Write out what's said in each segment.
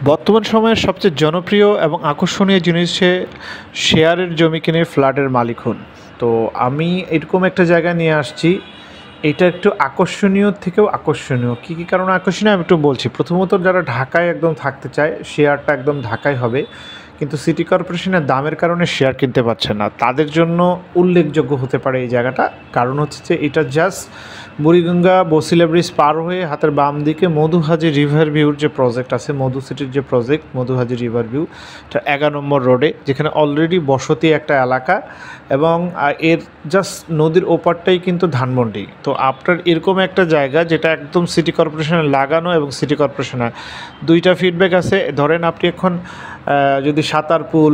বর্তমান সময়ের সবচেয়ে জনপ্রিয় এবং আকর্ষণীয় জিনিস হচ্ছে শেয়ারের জমি কিনে ফ্ল্যাটের মালিক হন। তো আমি এরকম একটা জায়গায় নিয়ে আসছি। এটা একটু আকর্ষণীয় থেকেও আকর্ষণীয়। কী কারণে আকর্ষণীয় আমি একটু বলছি। প্রথমত যারা ঢাকায় একদম থাকতে চায়, শেয়ারটা একদম ঢাকায় হবে, কিন্তু সিটি কর্পোরেশনের দামের কারণে শেয়ার কিনতে পারছে না, তাদের জন্য উল্লেখযোগ্য হতে পারে এই জায়গাটা। কারণ হচ্ছে যে এটা জাস্ট বুড়িগঙ্গা বসিলা ব্রিজ পার হয়ে হাতের বাম দিকে মধুহাজি রিভার ভিউর যে প্রজেক্ট আছে, মধু সিটির যে প্রজেক্ট মধুহাজি রিভার ভিউ, এটা 11 নম্বর রোডে, যেখানে অলরেডি বসতি একটা এলাকা এবং এর জাস্ট নদীর ওপারটাই কিন্তু ধানমন্ডি। তো আপনার এরকম একটা জায়গা যেটা একদম সিটি কর্পোরেশনে লাগানো এবং সিটি কর্পোরেশনের দুইটা ফিডব্যাক আছে। ধরেন আপনি এখন যদি সাতারপুল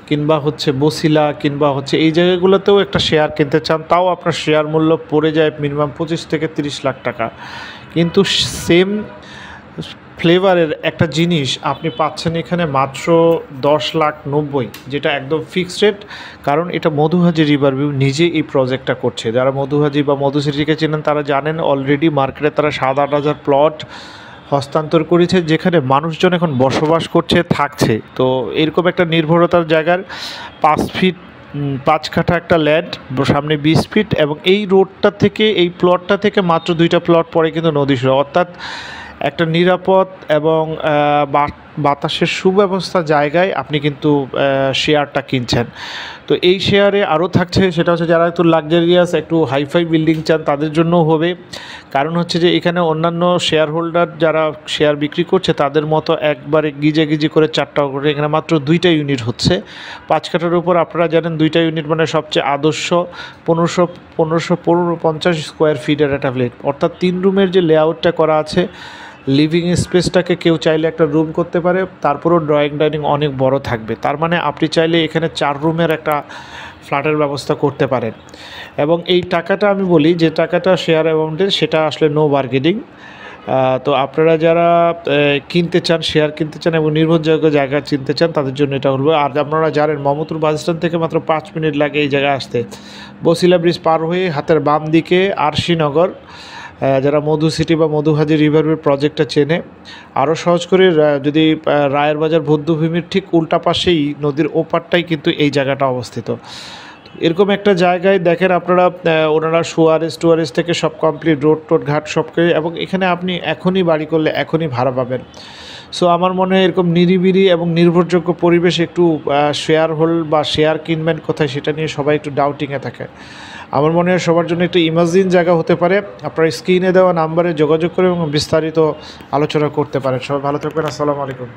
কিংবা হচ্ছে বসিলা কিংবা হচ্ছে এই জায়গাগুলোতেও একটা শেয়ার কিনতে চান, তাও আপনার শেয়ার মূল্য পড়ে যায় মিনিমাম 25 থেকে 30 লাখ টাকা। কিন্তু সেম ফ্লেভারের একটা জিনিস আপনি পাচ্ছেন এখানে মাত্র 10,90,000, যেটা একদম ফিক্সড রেট। কারণ এটা মধুহাজি রিভার ভিউ নিজে এই প্রজেক্টটা করছে। যারা মধুহাজি বা মধু সিটিকে চেনেন তারা জানেন অলরেডি মার্কেটে তারা 7-8 হাজার প্লট হস্তান্তর করেছে, যেখানে মানুষজন এখন বসবাস করছে, থাকছে। তো এরকম একটা নির্ভরতার জায়গার 5 কাঠা একটা ল্যান্ড, সামনে 20 ফিট, এবং এই রোডটা থেকে এই প্লটটা থেকে মাত্র 2টা প্লট পরে কিন্তু নদী শুরু, অর্থাৎ একটা নিরাপদ এবং বাতাসের সুব্যবস্থা জায়গায় আপনি কিন্তু শেয়ারটা কিনছেন। তো এই শেয়ারে আরও থাকছে, সেটা হচ্ছে যারা একটু লাক্সারিয়াস একটু হাইফাই বিল্ডিং চান তাদের জন্যও হবে। কারণ হচ্ছে যে এখানে অন্যান্য শেয়ার হোল্ডার যারা শেয়ার বিক্রি করছে তাদের মতো একবারে গিজে করে 4টা করে, এখানে মাত্র 2টা ইউনিট হচ্ছে 5 কাঠার উপর। আপনারা জানেন 2টা ইউনিট মানে সবচেয়ে আদর্শ 1550 স্কোয়ার ফিটের একটা ফ্ল্যাট, অর্থাৎ 3 রুমের যে লেআউটটা করা আছে, লিভিং স্পেসটাকে কেউ চাইলে একটা রুম করতে পারে, তারপরেও ড্রয়িং ডাইনিং অনেক বড় থাকবে। তার মানে আপনি চাইলে এখানে 4 রুমের একটা ফ্ল্যাটের ব্যবস্থা করতে পারেন। এবং এই টাকাটা আমি বলি যে টাকাটা শেয়ার অ্যামাউন্টের, সেটা আসলে নো বার্গেনিং। তো আপনারা যারা কিনতে চান, শেয়ার কিনতে চান এবং নির্ভরযোগ্য জায়গা চিনতে চান, তাদের জন্য এটা হলো। আর আপনারা জানেন মোহাম্মদপুর বাস স্ট্যান্ড থেকে মাত্র 5 মিনিট লাগে এই জায়গায় আসতে। বসিলা ব্রিজ পার হয়ে হাতের বাম দিকে আরশিনগর, যারা মধু সিটি বা মধুহাজি রিভারভিউ প্রজেক্টটা চেনে। আরও সহজ করে যদি রায়ের বাজার বৌদ্ধভূমির ঠিক উল্টা পাশেই নদীর ওপারটাই কিন্তু এই জায়গাটা অবস্থিত। এরকম একটা জায়গায় দেখেন আপনারা, ওনারা টুয়ারেজ থেকে সব কমপ্লিট রোড ঘাট সব করে, এবং এখানে আপনি এখনই বাড়ি করলে এখনই ভাড়া পাবেন। সো আমার মনে হয় এরকম নিরিবিলি এবং নির্ভরযোগ্য পরিবেশ, একটু শেয়ার হোল্ড বা শেয়ার কিনবেন কোথায় সেটা নিয়ে সবাই একটু ডাউটিংয়ে থাকে। আমার মনে হয় সবার জন্য একটু ইমাজিন জায়গা হতে পারে। আপনারা স্ক্রিনে দেওয়া নাম্বারে যোগাযোগ করে এবং বিস্তারিত আলোচনা করতে পারেন। সবাই ভালো থাকবেন। আসসালামু আলাইকুম।